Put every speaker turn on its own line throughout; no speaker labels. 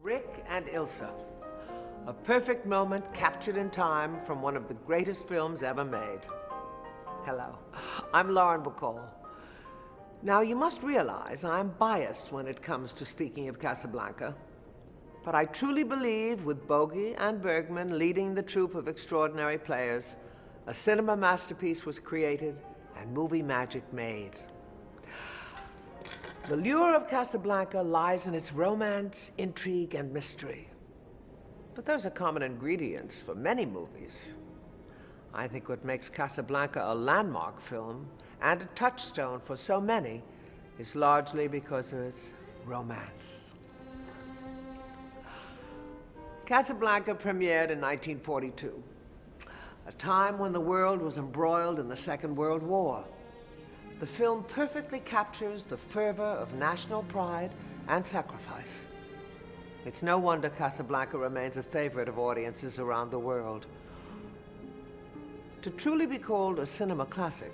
Rick and Ilsa, a perfect moment captured in time from one of the greatest films ever made. Hello, I'm Lauren Bacall. Now, you must realize I'm biased when it comes to speaking of Casablanca, but I truly believe, with Bogey and Bergman leading the troupe of extraordinary players, a cinema masterpiece was created and movie magic made. The lure of Casablanca lies in its romance, intrigue, and mystery. But those are common ingredients for many movies. I think what makes Casablanca a landmark film and a touchstone for so many is largely because of its romance. Casablanca premiered in 1942, a time when the world was embroiled in the Second World War. The film perfectly captures the fervor of national pride and sacrifice. It's no wonder Casablanca remains a favorite of audiences around the world. To truly be called a cinema classic,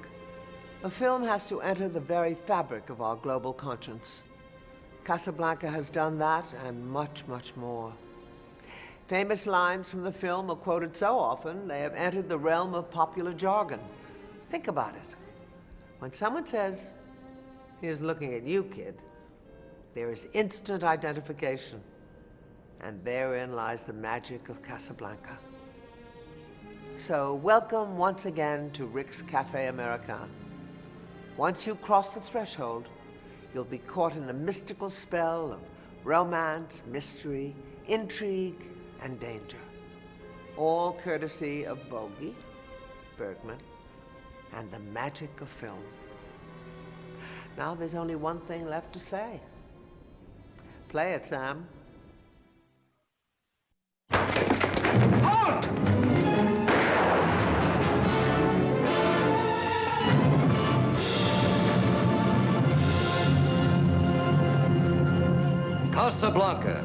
a film has to enter the very fabric of our global conscience. Casablanca has done that and much, much more. Famous lines from the film are quoted so often they have entered the realm of popular jargon. Think about it. When someone says, "Here's looking at you, kid," there is instant identification. And therein lies the magic of Casablanca. So welcome once again to Rick's Cafe Americain. Once you cross the threshold, you'll be caught in the mystical spell of romance, mystery, intrigue, and danger. All courtesy of Bogey, Bergman, and the magic of film. Now there's only one thing left to say. Play it, Sam.
Casablanca.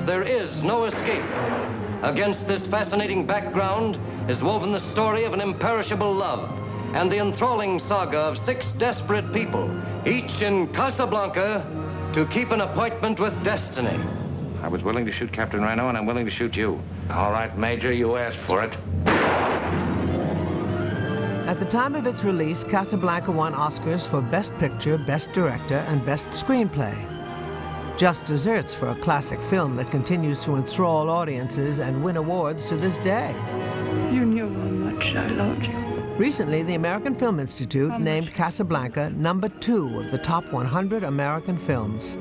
There is no escape. Against this fascinating background is woven the story of an imperishable love and the enthralling saga of 6 desperate people, each in Casablanca to keep an appointment with destiny.
I was willing to shoot Captain Reno, and I'm willing to shoot you. All right, Major, you asked for it.
At the time of its release, Casablanca won Oscars for Best Picture, Best Director, and Best Screenplay. Just desserts for a classic film that continues to enthrall audiences and win awards to this day.
You knew how much I loved you.
Recently, the American Film Institute named Casablanca #2 of the top 100 American films.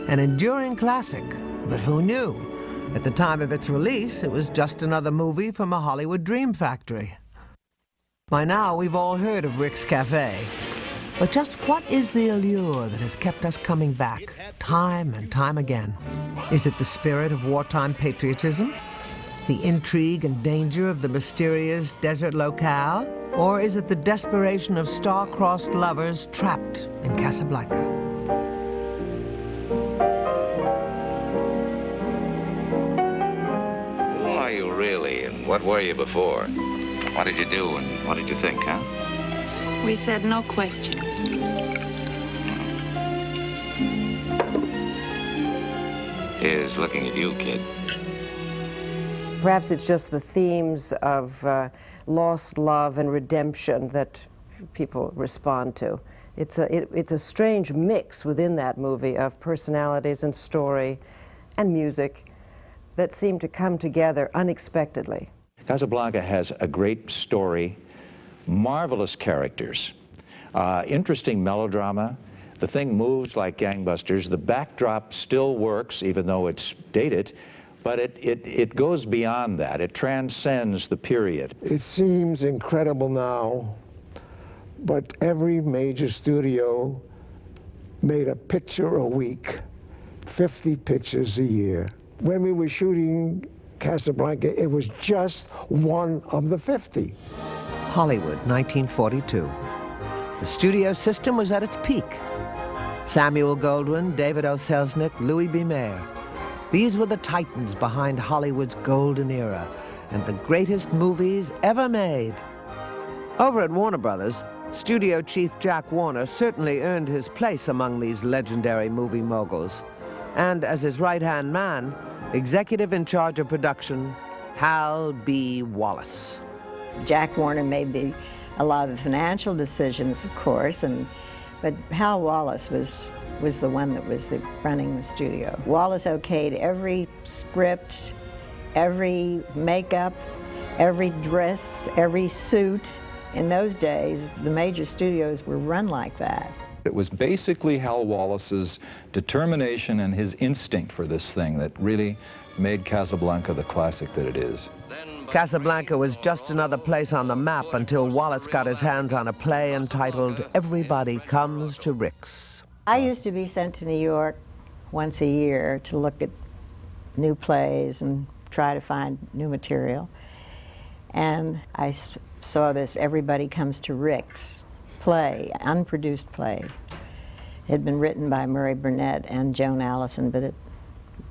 An enduring classic, but who knew? At the time of its release, it was just another movie from a Hollywood dream factory. By now, we've all heard of Rick's Cafe. But just what is the allure that has kept us coming back time and time again? Is it the spirit of wartime patriotism? The intrigue and danger of the mysterious desert locale? Or is it the desperation of star-crossed lovers trapped in Casablanca?
Who are you really, and what were you before? What did you do, and what did you think, huh?
We said no questions.
Here's looking at you, kid.
Perhaps it's just the themes of lost love and redemption that people respond to. It's a strange mix within that movie of personalities and story and music that seem to come together unexpectedly.
Casablanca has a great story, marvelous characters, interesting melodrama. The thing moves like gangbusters. The backdrop still works, even though it's dated, but it goes beyond that. It transcends the period.
It seems incredible now, but every major studio made a picture a week, 50 pictures a year. When we were shooting Casablanca, it was just one of the 50.
Hollywood, 1942. The studio system was at its peak. Samuel Goldwyn, David O. Selznick, Louis B. Mayer. These were the titans behind Hollywood's golden era and the greatest movies ever made. Over at Warner Brothers, studio chief Jack Warner certainly earned his place among these legendary movie moguls. and as his right-hand man, executive in charge of production, Hal B. Wallace.
Jack Warner made a lot of the financial decisions, of course, but Hal Wallace was the one that was running the studio. Wallace okayed every script, every makeup, every dress, every suit. In those days, the major studios were run like that.
It was basically Hal Wallace's determination and his instinct for this thing that really made Casablanca the classic that it is.
Casablanca was just another place on the map until Wallace got his hands on a play entitled Everybody Comes to Rick's.
I used to be sent to New York once a year to look at new plays and try to find new material. And I saw this Everybody Comes to Rick's play, unproduced play. It had been written by Murray Burnett and Joan Allison, but it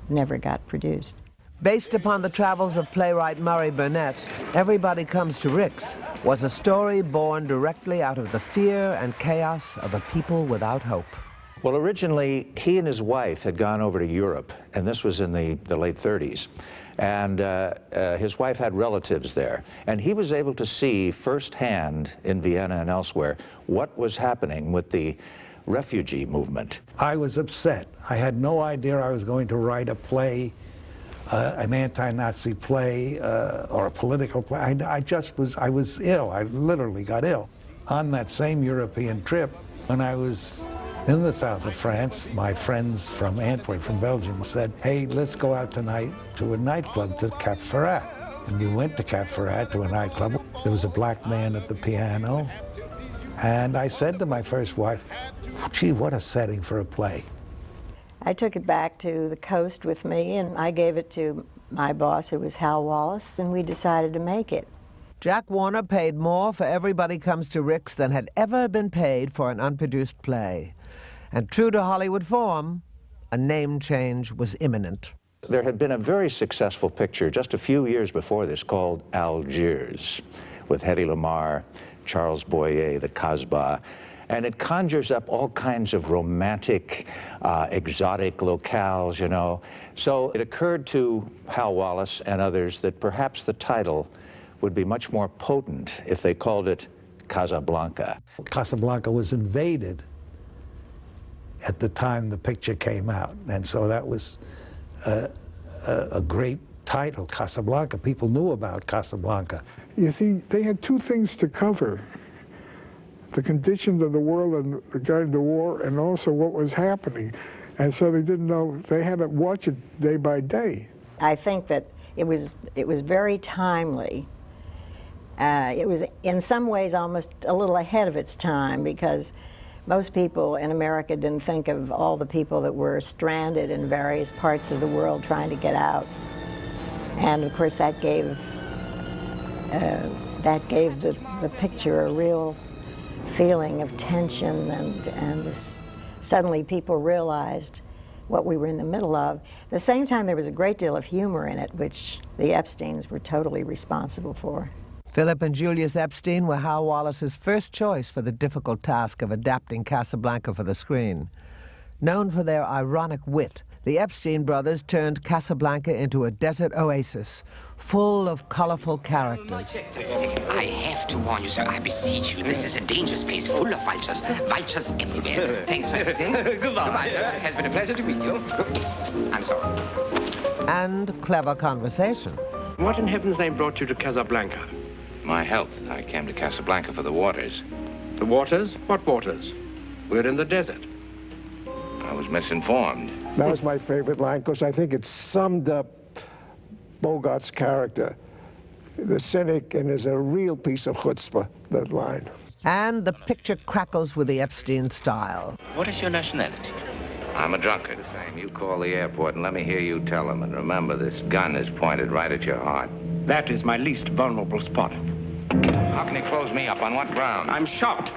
never got produced.
Based upon the travels of playwright Murray Burnett, Everybody Comes to Rick's was a story born directly out of the fear and chaos of a people without hope.
Well, originally, he and his wife had gone over to Europe, and this was in the late 30s. And his wife had relatives there. And he was able to see firsthand in Vienna and elsewhere what was happening with the refugee movement.
I was upset. I had no idea I was going to write a play, an anti-Nazi play, or a political play. I was ill. I literally got ill. On that same European trip, when I was in the south of France, my friends from Antwerp, from Belgium, said, hey, let's go out tonight to a nightclub, to Cap Ferrat. And we went to Cap Ferrat, to a nightclub. There was a black man at the piano. And I said to my first wife, gee, what a setting for a play.
I took it back to the coast with me, and I gave it to my boss, who was Hal Wallace, and we decided to make it.
Jack Warner paid more for Everybody Comes to Rick's than had ever been paid for an unproduced play. And true to Hollywood form, a name change was imminent.
There had been a very successful picture just a few years before this called Algiers, with Hedy Lamarr, Charles Boyer, the Kasbah, and it conjures up all kinds of romantic, exotic locales, you know. So it occurred to Hal Wallace and others that perhaps the title would be much more potent if they called it Casablanca.
Casablanca was invaded at the time the picture came out, and so that was a great title, Casablanca. People knew about Casablanca.
You see, they had two things to cover: the conditions of the world regarding the war, and also what was happening. And so they didn't know, they had to watch it day by day.
I think that it was very timely. It was in some ways almost a little ahead of its time, because most people in America didn't think of all the people that were stranded in various parts of the world trying to get out. And of course that gave the picture a real feeling of tension, and suddenly people realized what we were in the middle of. At the same time, there was a great deal of humor in it, which the Epsteins were totally responsible for.
Philip and Julius Epstein were Hal Wallace's first choice for the difficult task of adapting Casablanca for the screen. Known for their ironic wit, the Epstein brothers turned Casablanca into a desert oasis, full of colorful characters.
I have to warn you, sir. I beseech you. This is a dangerous place full of vultures. Vultures everywhere. Thanks for everything. Goodbye, sir. It has been a pleasure to meet you. I'm sorry.
And clever conversation.
What in heaven's name brought you to Casablanca?
My health. I came to Casablanca for the waters.
The waters? What waters? We're in the desert.
I was misinformed.
That was my favorite line, because I think it summed up Bogart's character, the cynic, and is a real piece of chutzpah, that line.
And the picture crackles with the Epstein style.
What is your nationality? I'm a drunkard. You call the airport and let me hear you tell them. And remember, this gun is pointed right at your heart.
That is my least vulnerable spot.
How can you close me up? On what ground?
I'm shocked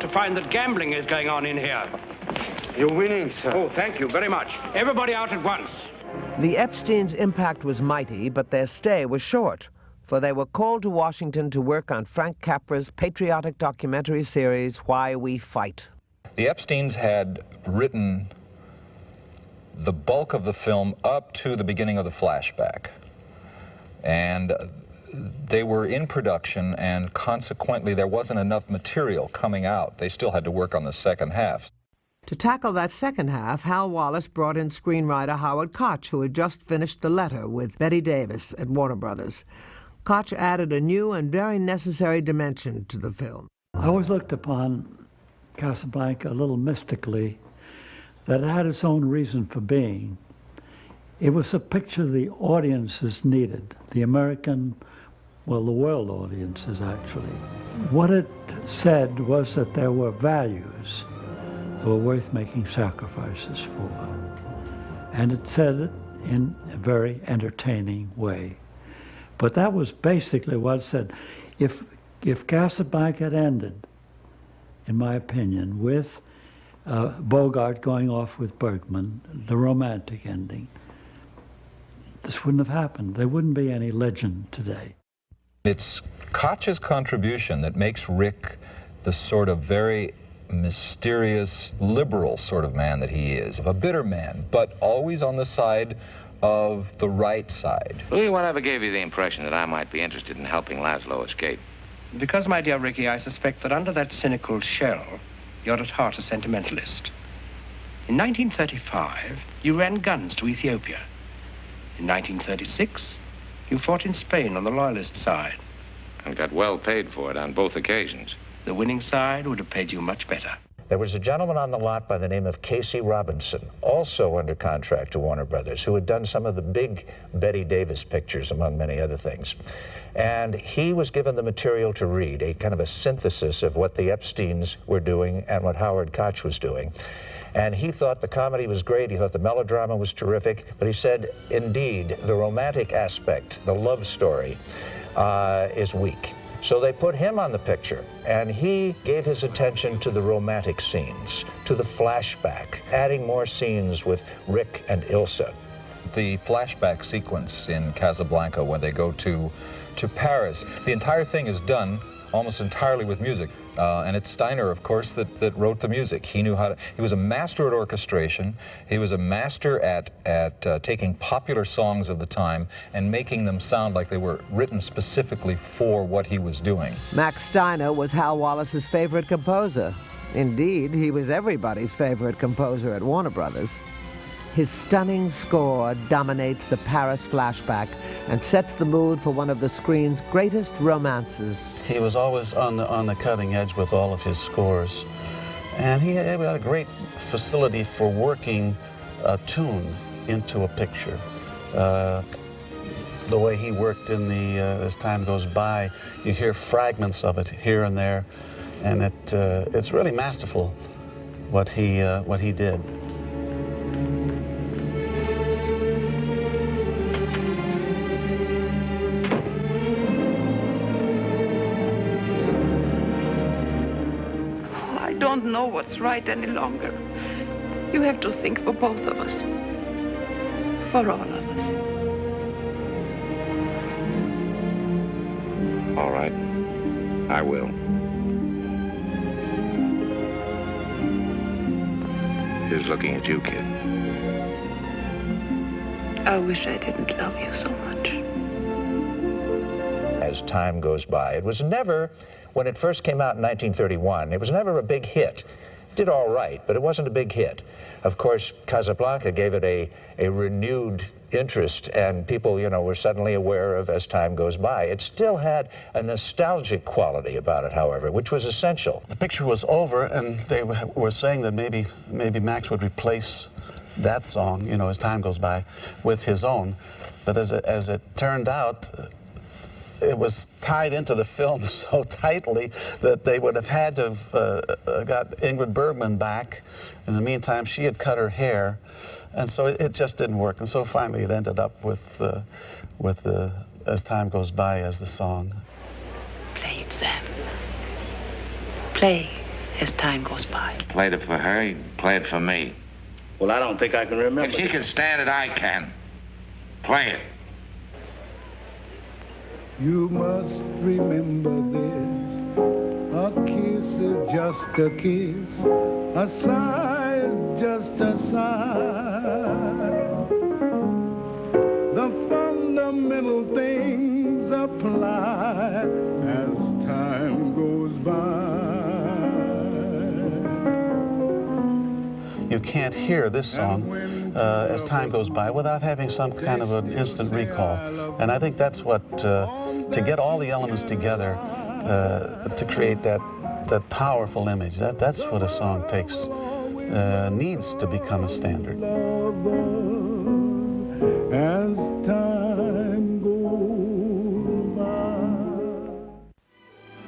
to find that gambling is going on in here.
You're winning, sir.
Oh, thank you very much. Everybody out at once.
The Epsteins' impact was mighty, but their stay was short, for they were called to Washington to work on Frank Capra's patriotic documentary series, Why We Fight.
The Epsteins had written the bulk of the film up to the beginning of the flashback. And they were in production, and consequently there wasn't enough material coming out. They still had to work on the second half.
To tackle that second half, Hal Wallis brought in screenwriter Howard Koch, who had just finished The Letter with Bette Davis at Warner Brothers. Koch added a new and very necessary dimension to the film.
I always looked upon Casablanca a little mystically, that it had its own reason for being. It was a picture the audiences needed, the American, well, the world audiences actually. What it said was that there were values that were worth making sacrifices for. And it said it in a very entertaining way. But that was basically what it said. If Casablanca had ended, in my opinion, with Bogart going off with Bergman, the romantic ending, this wouldn't have happened. There wouldn't be any legend today.
It's Koch's contribution that makes Rick the sort of very mysterious, liberal sort of man that he is. A bitter man, but always on the side of the right side.
Louis, whatever gave you the impression that I might be interested in helping Laszlo escape?
Because, my dear Ricky, I suspect that under that cynical shell, you're at heart a sentimentalist. In 1935, you ran guns to Ethiopia. In 1936, you fought in Spain on the loyalist side.
And got well paid for it on both occasions.
The winning side would have paid you much better.
There was a gentleman on the lot by the name of Casey Robinson, also under contract to Warner Brothers, who had done some of the big Bette Davis pictures, among many other things. And he was given the material to read, a kind of a synthesis of what the Epsteins were doing and what Howard Koch was doing. And he thought the comedy was great, he thought the melodrama was terrific, but he said, indeed, the romantic aspect, the love story, is weak. So they put him on the picture, and he gave his attention to the romantic scenes, to the flashback, adding more scenes with Rick and Ilsa.
The flashback sequence in Casablanca when they go to Paris, the entire thing is done almost entirely with music. And it's Steiner, of course, that wrote the music. He knew how to, he was a master at orchestration. He was a master at taking popular songs of the time and making them sound like they were written specifically for what he was doing.
Max Steiner was Hal Wallis's favorite composer. Indeed, he was everybody's favorite composer at Warner Brothers. His stunning score dominates the Paris flashback and sets the mood for one of the screen's greatest romances.
He was always on the cutting edge with all of his scores. And he had a great facility for working a tune into a picture. The way he worked in as time goes by, you hear fragments of it here and there, and it's really masterful what he did.
I don't know what's right any longer. You have to think for both of us. For all of us.
All right. I will. Here's looking at you, kid.
I wish I didn't love you so much.
As time goes by, it was never, when it first came out in 1931, it was never a big hit. It did all right, but it wasn't a big hit. Of course, Casablanca gave it a renewed interest, and people, were suddenly aware of as time goes by. It still had a nostalgic quality about it, however, which was essential.
The picture was over, and they were saying that maybe Max would replace that song, as time goes by, with his own. But as it turned out, it was tied into the film so tightly that they would have had to have got Ingrid Bergman back. In the meantime, she had cut her hair, and so it just didn't work. And so finally, it ended up with As Time Goes By as the song.
Play it, Sam. Play As Time Goes By.
Played it for her, you play it for me.
Well, I don't think I can remember.
If she can stand it, I can. Play it.
You must remember this, a kiss is just a kiss, a sigh is just a sigh.
can't hear this song as time goes by without having some kind of an instant recall. And I think that's what, to get all the elements together to create that powerful image, that's what a song takes, needs to become a standard.
As time goes by.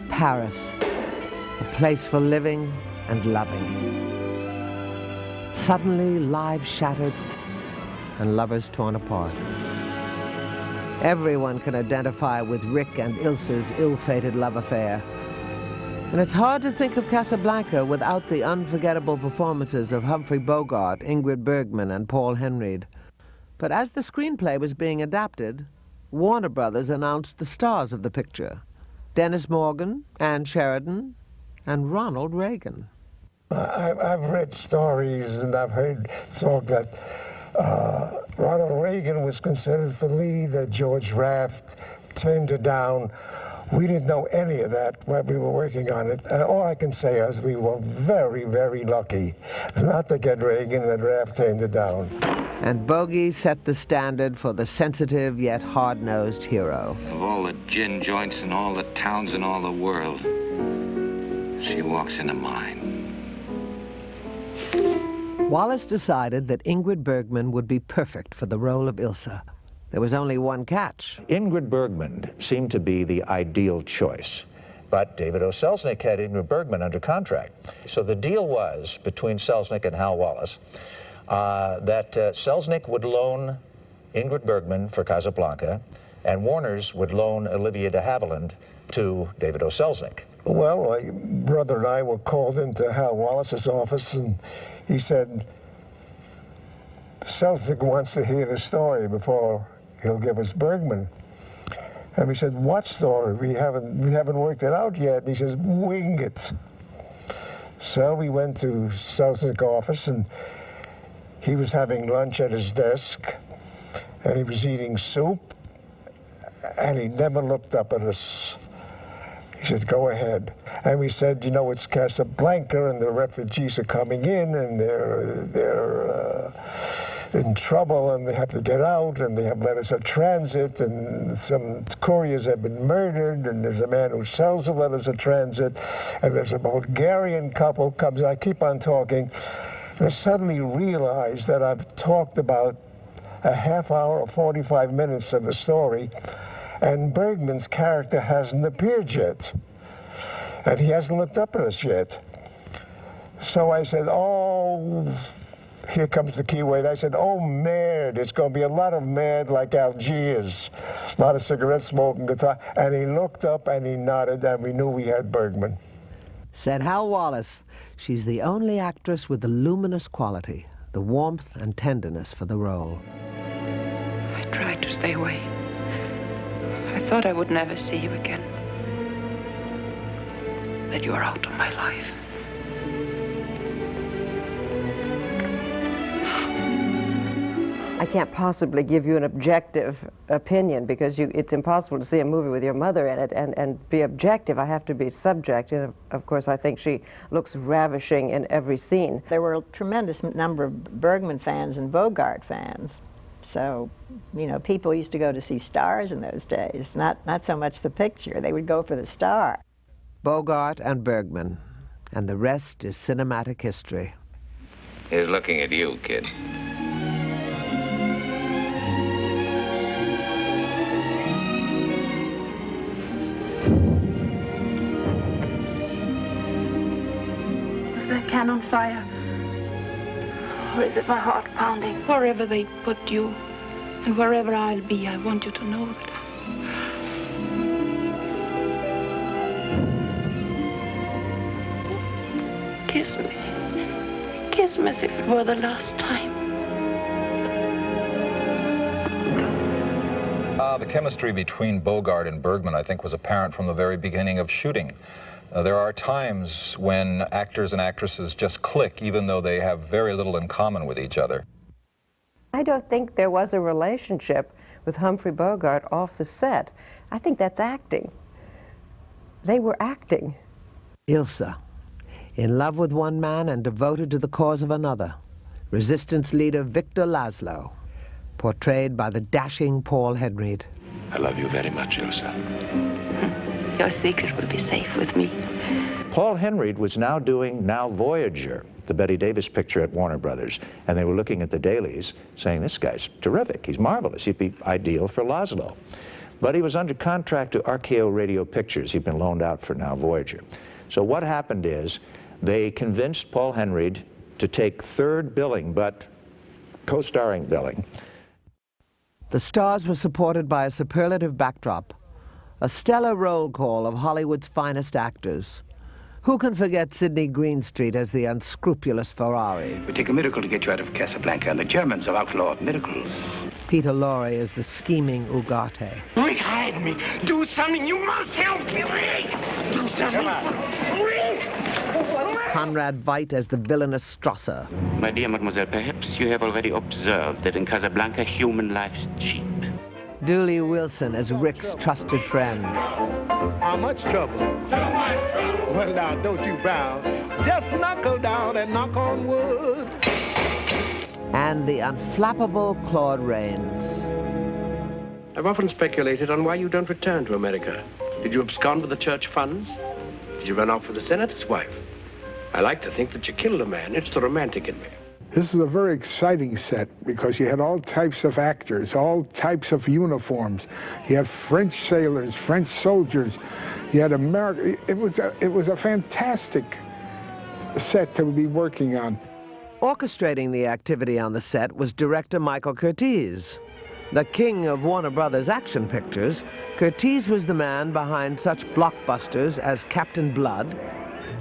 Paris, a place for living and loving. Suddenly, lives shattered and lovers torn apart. Everyone can identify with Rick and Ilsa's ill-fated love affair. And it's hard to think of Casablanca without the unforgettable performances of Humphrey Bogart, Ingrid Bergman, and Paul Henreid. But as the screenplay was being adapted, Warner Brothers announced the stars of the picture: Dennis Morgan, Ann Sheridan, and Ronald Reagan.
I've read stories and I've heard talk that Ronald Reagan was considered for lead, that George Raft turned her down. We didn't know any of that while we were working on it. And all I can say is we were very, very lucky not to get Reagan, and Raft turned her down.
And Bogey set the standard for the sensitive yet hard-nosed hero.
Of all the gin joints in all the towns in all the world, she walks into mine.
Wallace decided that Ingrid Bergman would be perfect for the role of Ilsa. There was only one catch.
Ingrid Bergman seemed to be the ideal choice, but David O. Selznick had Ingrid Bergman under contract. So the deal was, between Selznick and Hal Wallace, that Selznick would loan Ingrid Bergman for Casablanca, and Warner's would loan Olivia de Havilland to David O. Selznick.
Well, my brother and I were called into Hal Wallace's office, and he said, Selznick wants to hear the story before he'll give us Bergman. And we said, what story? We haven't worked it out yet. And he says, wing it. So we went to Selznick's office, and he was having lunch at his desk, and he was eating soup, and he never looked up at us. He said, go ahead. And we said, you know, it's Casablanca, and the refugees are coming in, and they're in trouble, and they have to get out, and they have letters of transit, and some couriers have been murdered, and there's a man who sells the letters of transit, and there's a Bulgarian couple comes. I keep on talking, and I suddenly realized that I've talked about a half hour or 45 minutes of the story, and Bergman's character hasn't appeared yet. And he hasn't looked up at us yet. So I said, oh, here comes the key word. I said, oh, mad. It's going to be a lot of mad like Algiers. A lot of cigarette smoking, guitar. And he looked up and he nodded, and we knew we had Bergman.
Said Hal Wallace, she's the only actress with the luminous quality, the warmth and tenderness for the role.
I tried to stay away. I thought I would never see you again. That you are out of my life.
I can't possibly give you an objective opinion because it's impossible to see a movie with your mother in it and be objective. I have to be subjective. And of course, I think she looks ravishing in every scene.
There were a tremendous number of Bergman fans and Bogart fans. So, you know, people used to go to see stars in those days, not so much the picture. They would go for the star.
Bogart and Bergman, and the rest is cinematic history.
He's looking at you, kid.
Is that cannon fire? Or is it my heart pounding? Wherever they put you, and wherever I'll be, I want you to know that Kiss me. Kiss me as if it were the last time.
The chemistry between Bogart and Bergman, I think, was apparent from the very beginning of shooting. There are times when actors and actresses just click, even though they have very little in common with each other.
I don't think there was a relationship with Humphrey Bogart off the set. I think that's acting. They were acting.
Ilsa, in love with one man and devoted to the cause of another. resistance leader Victor Laszlo, portrayed by the dashing Paul Henreid.
I love you very much, Ilsa.
Your secret will be safe with me.
Paul Henreid was now doing Now Voyager, the Betty Davis picture at Warner Brothers, and they were looking at the dailies saying, this guy's terrific, he's marvelous, he'd be ideal for Laszlo. But he was under contract to RKO Radio Pictures. He'd been loaned out for Now Voyager. So what happened is they convinced Paul Henreid to take third billing, but co-starring billing.
The stars were supported by a superlative backdrop, a stellar roll call of Hollywood's finest actors. Who can forget Sidney Greenstreet as the unscrupulous Ferrari?
It would take a miracle to get you out of Casablanca, and the Germans have outlawed miracles.
Peter Lorre as the scheming Ugarte.
Rick, hide me. Do something. You must help me, Rick. Do something. Come on. Rick!
Conrad Veidt as the villainous Strasser.
My dear mademoiselle, perhaps you have already observed that in Casablanca, human life is cheap.
Dooley Wilson as Rick's trusted friend.
How much trouble? So much trouble. Well, now, don't you frown. Just knuckle down and knock on wood.
And the unflappable Claude Rains.
I've often speculated on why you don't return to America. Did you abscond with the church funds? Did you run off with the senator's wife? I like to think that you killed a man. It's the romantic in me.
This is a very exciting set because you had all types of actors, all types of uniforms. You had French sailors, French soldiers. You had America. It was a fantastic set to be working on.
Orchestrating the activity on the set was director Michael Curtiz. The king of Warner Brothers action pictures, Curtiz was the man behind such blockbusters as Captain Blood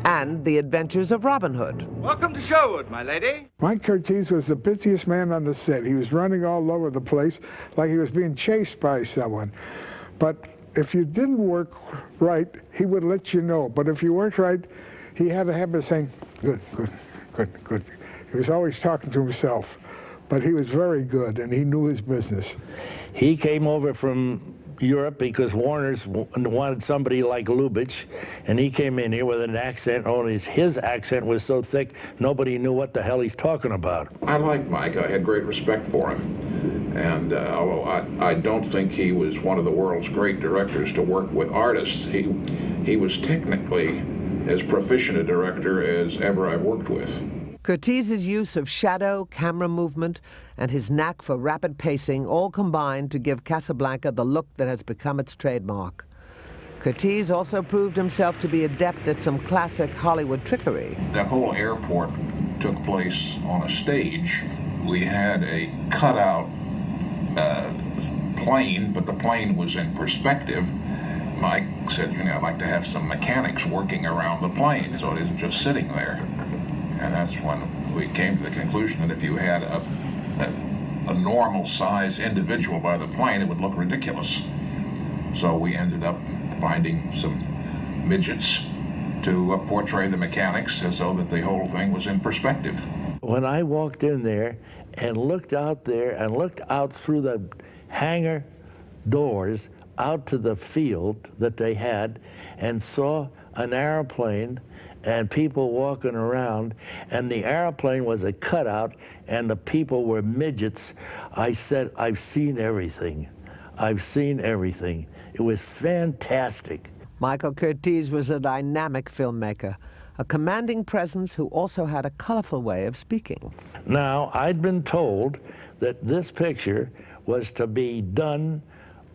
and The Adventures of Robin Hood.
Welcome to Sherwood, my lady.
Mike Curtiz was the busiest man on the set. He was running all over the place like he was being chased by someone. But if you didn't work right, he would let you know. But if you weren't right, he had a habit of saying, good, good, good, good. He was always talking to himself. But he was very good, and he knew his business.
He came over from Europe because Warner's wanted somebody like Lubitsch, and he came in here with an accent, only his accent was so thick nobody knew what the hell he's talking about.
I liked Mike. I had great respect for him. And although I don't think he was one of the world's great directors to work with artists, he was technically as proficient a director as ever I've worked with.
Curtiz's use of shadow, camera movement, and his knack for rapid pacing all combined to give Casablanca the look that has become its trademark. Curtiz also proved himself to be adept at some classic Hollywood trickery.
That whole airport took place on a stage. We had a cutout plane, but the plane was in perspective. Mike said, I'd like to have some mechanics working around the plane so it isn't just sitting there. And that's when we came to the conclusion that if you had a normal-sized individual by the plane, it would look ridiculous. So we ended up finding some midgets to portray the mechanics as though that the whole thing was in perspective.
When I walked in there and looked out there and looked out through the hangar doors out to the field that they had and saw an airplane and people walking around, and the airplane was a cutout, and the people were midgets, I said, I've seen everything. I've seen everything. It was fantastic.
Michael Curtiz was a dynamic filmmaker, a commanding presence who also had a colorful way of speaking.
Now, I'd been told that this picture was to be done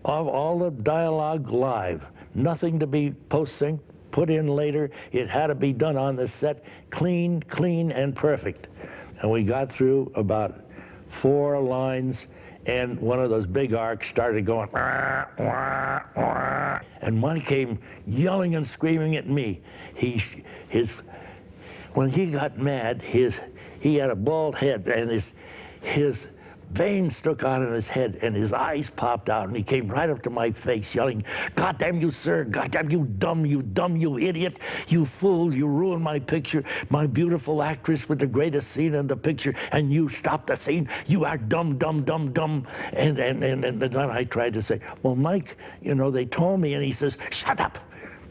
of all the dialogue live, nothing to be post-synced, put in later. It had to be done on the set, clean, and perfect. And we got through about 4 lines, and one of those big arcs started going, wah, wah, wah. And one came yelling and screaming at me. When he got mad, he had a bald head, and his veins stuck out in his head, and his eyes popped out, and he came right up to my face yelling, "God damn you, sir! God damn you, you idiot! You fool! You ruined my picture, my beautiful actress with the greatest scene in the picture, and you stopped the scene! You are dumb, dumb, dumb, dumb!" And then I tried to say, "Well, Mike, they told me," and he says, "Shut up!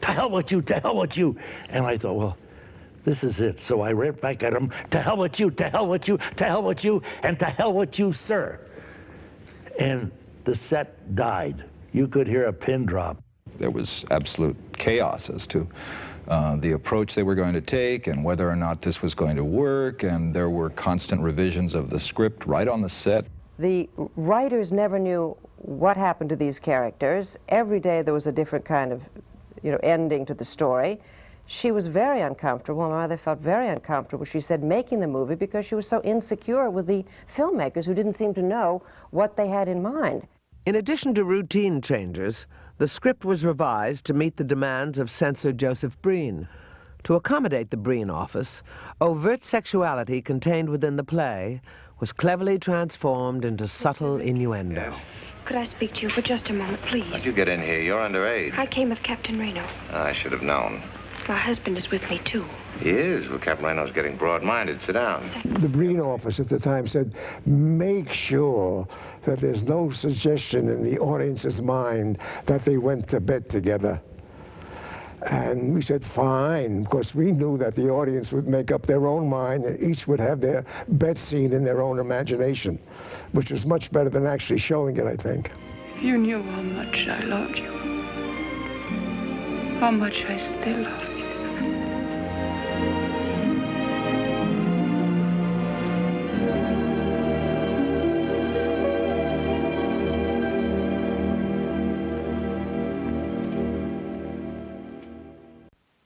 To hell with you! To hell with you!" And I thought, well, This is it. So I ran back at him, to hell with you, to hell with you, to hell with you, and to hell with you, sir. And the set died. You could hear a pin drop.
There was absolute chaos as to the approach they were going to take and whether or not this was going to work, and there were constant revisions of the script right on the set.
The writers never knew what happened to these characters. Every day there was a different kind of, ending to the story. She was very uncomfortable. My mother felt very uncomfortable, she said, making the movie because she was so insecure with the filmmakers who didn't seem to know what they had in mind.
In addition to routine changes, the script was revised to meet the demands of censor Joseph Breen. To accommodate the Breen office, overt sexuality contained within the play was cleverly transformed into subtle innuendo.
Could I speak to you for just a moment, please?
How'd you get in here? You're underage.
I came with Captain Reno.
I should have known.
My husband is with me, too.
He is? Well, Captain Reno's getting broad-minded. Sit down.
The Breen office at the time said, make sure that there's no suggestion in the audience's mind that they went to bed together. And we said, fine, because we knew that the audience would make up their own mind and each would have their bed scene in their own imagination, which was much better than actually showing it, I think.
You knew how much I loved you. How much I still love you.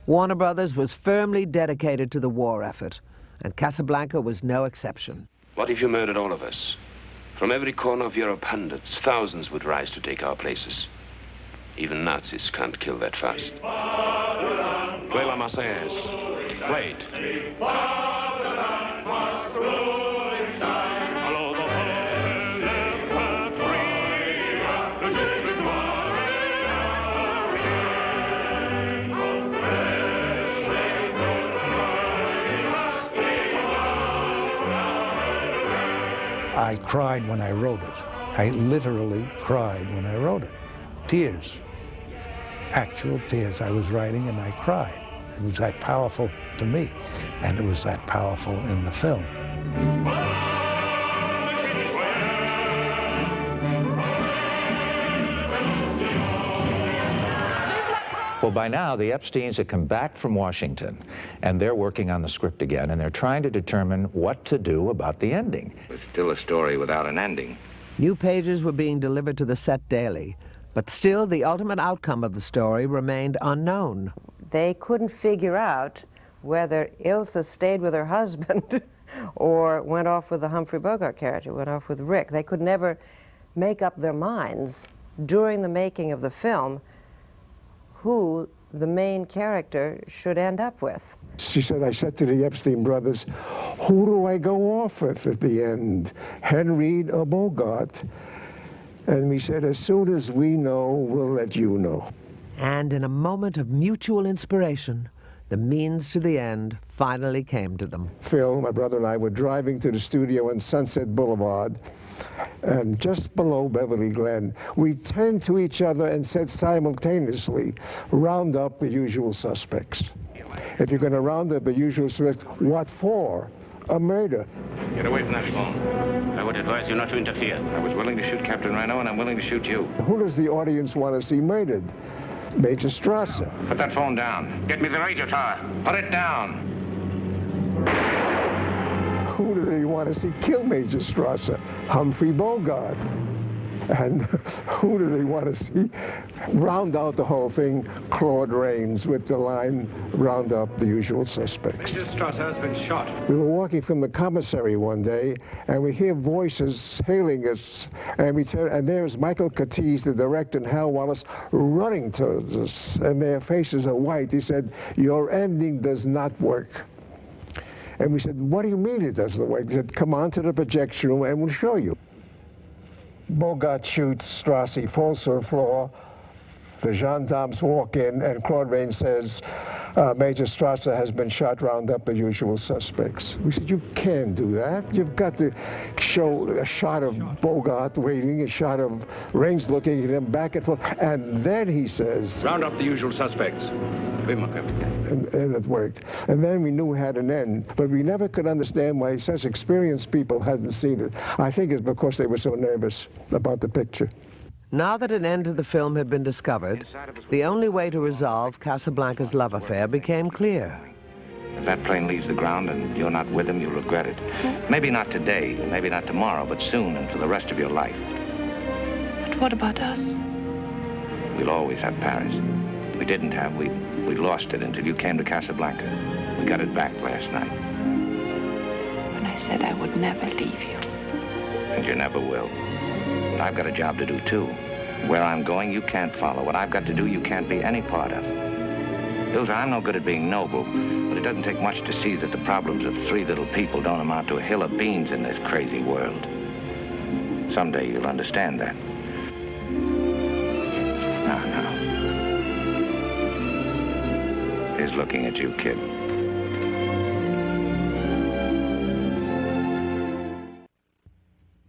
Warner Brothers was firmly dedicated to the war effort, and Casablanca was no exception.
What if you murdered all of us? From every corner of Europe, hundreds, thousands would rise to take our places. Even Nazis can't kill that fast. Play La Marseillaise. Play it.
I cried when I wrote it. I literally cried when I wrote it. Tears. Actual tears. I was writing and I cried. It was that powerful to me, and it was that powerful in the film.
Well, by now, the Epsteins have come back from Washington, and they're working on the script again, and they're trying to determine what to do about the ending.
It's still a story without an ending.
New pages were being delivered to the set daily, but still the ultimate outcome of the story remained unknown.
They couldn't figure out whether Ilsa stayed with her husband or went off with the Humphrey Bogart character, went off with Rick. They could never make up their minds during the making of the film who the main character should end up with.
She said, I said to the Epstein brothers, who do I go off with at the end, Henry or Bogart? And we said, as soon as we know, we'll let you know.
And in a moment of mutual inspiration, the means to the end finally came to them.
Phil, my brother, and I were driving to the studio on Sunset Boulevard, and just below Beverly Glen, we turned to each other and said simultaneously, round up the usual suspects. If you're going to round up the usual suspects, what for? A murder.
Get away from that phone.
I would advise you not to interfere.
I was willing to shoot Captain Reno, and I'm willing to shoot you.
Who does the audience want to see murdered? Major Strasser.
Put that phone down. Get me the radio tower. Put it down.
Who do they want to see kill Major Strasser? Humphrey Bogart. And who do they want to see round out the whole thing? Claude Rains with the line, round up the usual suspects.
Major Strasser has been shot.
We were walking from the commissary one day, and we hear voices hailing us, and we turn, and there's Michael Curtiz, the director, and Hal Wallace running towards us, and their faces are white. He said, your ending does not work. And we said, what do you mean it doesn't work? He said, come on to the projection room and we'll show you. Bogart shoots Strasser, he falls to the floor. The gendarmes walk in, and Claude Rains says, Major Strasser has been shot, round up the usual suspects. We said, you can't do that. You've got to show a shot of Bogart waiting, a shot of Rains looking at him back and forth, and then he says,
round up the usual suspects.
And it worked. And then we knew it had an end, but we never could understand why such experienced people hadn't seen it. I think it's because they were so nervous about the picture.
Now that an end to the film had been discovered, the only way to resolve Casablanca's love affair became clear.
If that plane leaves the ground and you're not with him, you'll regret it. Maybe not today, maybe not tomorrow, but soon and for the rest of your life.
But what about us?
We'll always have Paris. We didn't have, we lost it until you came to Casablanca. We got it back last night.
When I said I would never leave you.
And you never will. But I've got a job to do too. Where I'm going, you can't follow. What I've got to do, you can't be any part of. Ilsa, I'm no good at being noble, but it doesn't take much to see that the problems of three little people don't amount to a hill of beans in this crazy world. Someday you'll understand that. Now. He's looking at you, kid.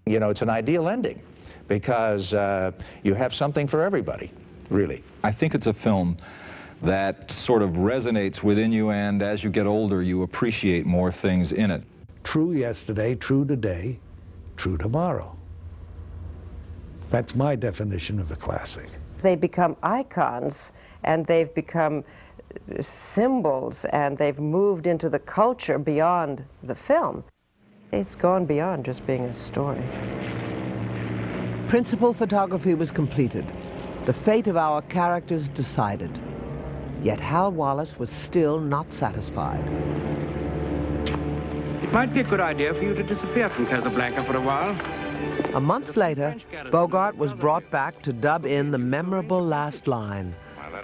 You know, it's an ideal ending because you have something for everybody, really.
I think it's a film that sort of resonates within you, and as you get older, you appreciate more things in it.
True yesterday, true today, true tomorrow. That's my definition of a classic.
They become icons, and they've become symbols, and they've moved into the culture beyond the film. It's gone beyond just being a story.
Principal photography was completed. The fate of our characters decided. Yet Hal Wallace was still not satisfied.
It might be a good idea for you to disappear from Casablanca for a while.
A month later, Bogart was brought back to dub in the memorable last line,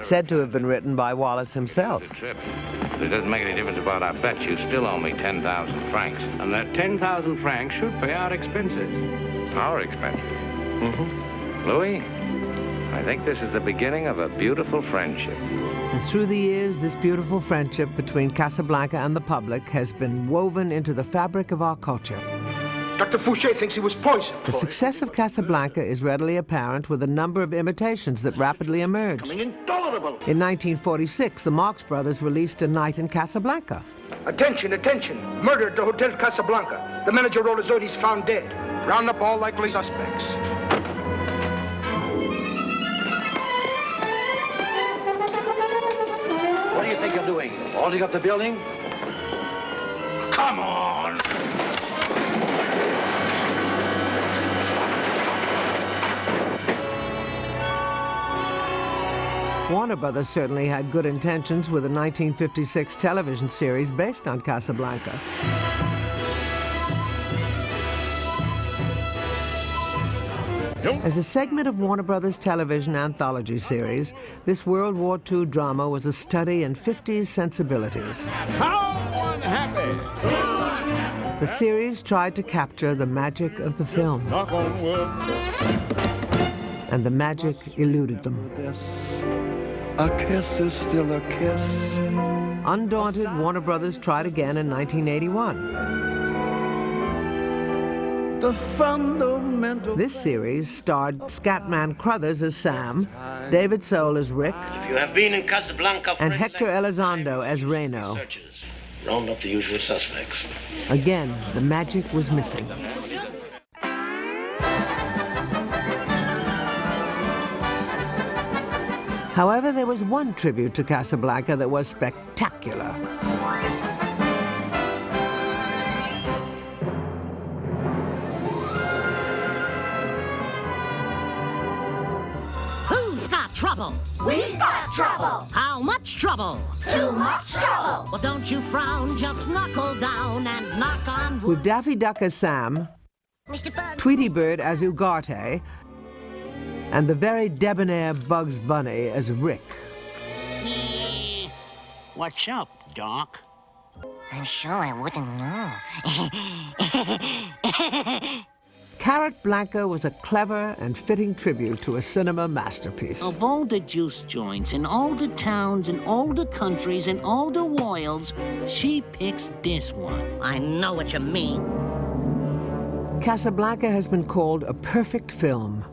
said to have been written by Wallace himself.
It doesn't make any difference about our bet. You still owe me 10,000 francs.
And that 10,000 francs should pay our expenses.
Our expenses? Mm-hmm. Louis, I think this is the beginning of a beautiful friendship.
And through the years, this beautiful friendship between Casablanca and the public has been woven into the fabric of our culture.
Dr. Fouché thinks he was poisoned.
The success of Casablanca is readily apparent with a number of imitations that rapidly emerged.
Intolerable.
In 1946, the Marx Brothers released A Night in Casablanca.
Attention, attention. Murder at the Hotel Casablanca. The manager Rolazotti is found dead. Round up all likely suspects.
What do you think you're doing? Holding up the building?
Come on!
Warner Brothers certainly had good intentions with a 1956 television series based on Casablanca. As a segment of Warner Brothers' television anthology series, this World War II drama was a study in 50s sensibilities.
How unhappy!
The series tried to capture the magic of the film.
Knock on wood.
And the magic eluded them.
A kiss is still a kiss.
Undaunted, Warner Brothers tried again in 1981.
The fundamental.
This series starred Scatman Crothers as Sam, David Soul as Rick,
If you have been in Casablanca for
and
any
Hector
length of
Elizondo as Reno.
searches, round up the usual suspects.
Again, the magic was missing. However, there was one tribute to Casablanca that was spectacular.
Who's got trouble?
We've got trouble.
How much trouble?
Too much trouble.
Well, don't you frown, just knuckle down and knock on wood.
With Daffy Duck as Sam, Tweety Bird as Ugarte, and the very debonair Bugs Bunny as Rick.
What's up, Doc?
I'm sure I wouldn't know.
Carrot Blanca was a clever and fitting tribute to a cinema masterpiece.
Of all the juice joints in all the towns in all the countries in all the wilds, she picks this one. I know what you mean.
Casablanca has been called a perfect film,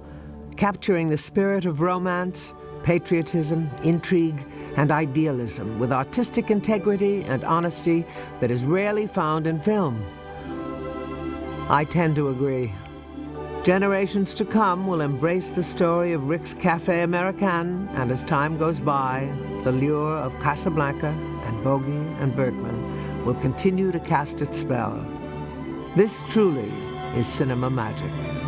capturing the spirit of romance, patriotism, intrigue, and idealism with artistic integrity and honesty that is rarely found in film. I tend to agree. Generations to come will embrace the story of Rick's Café Americain, and as time goes by, the lure of Casablanca and Bogey and Bergman will continue to cast its spell. This truly is cinema magic.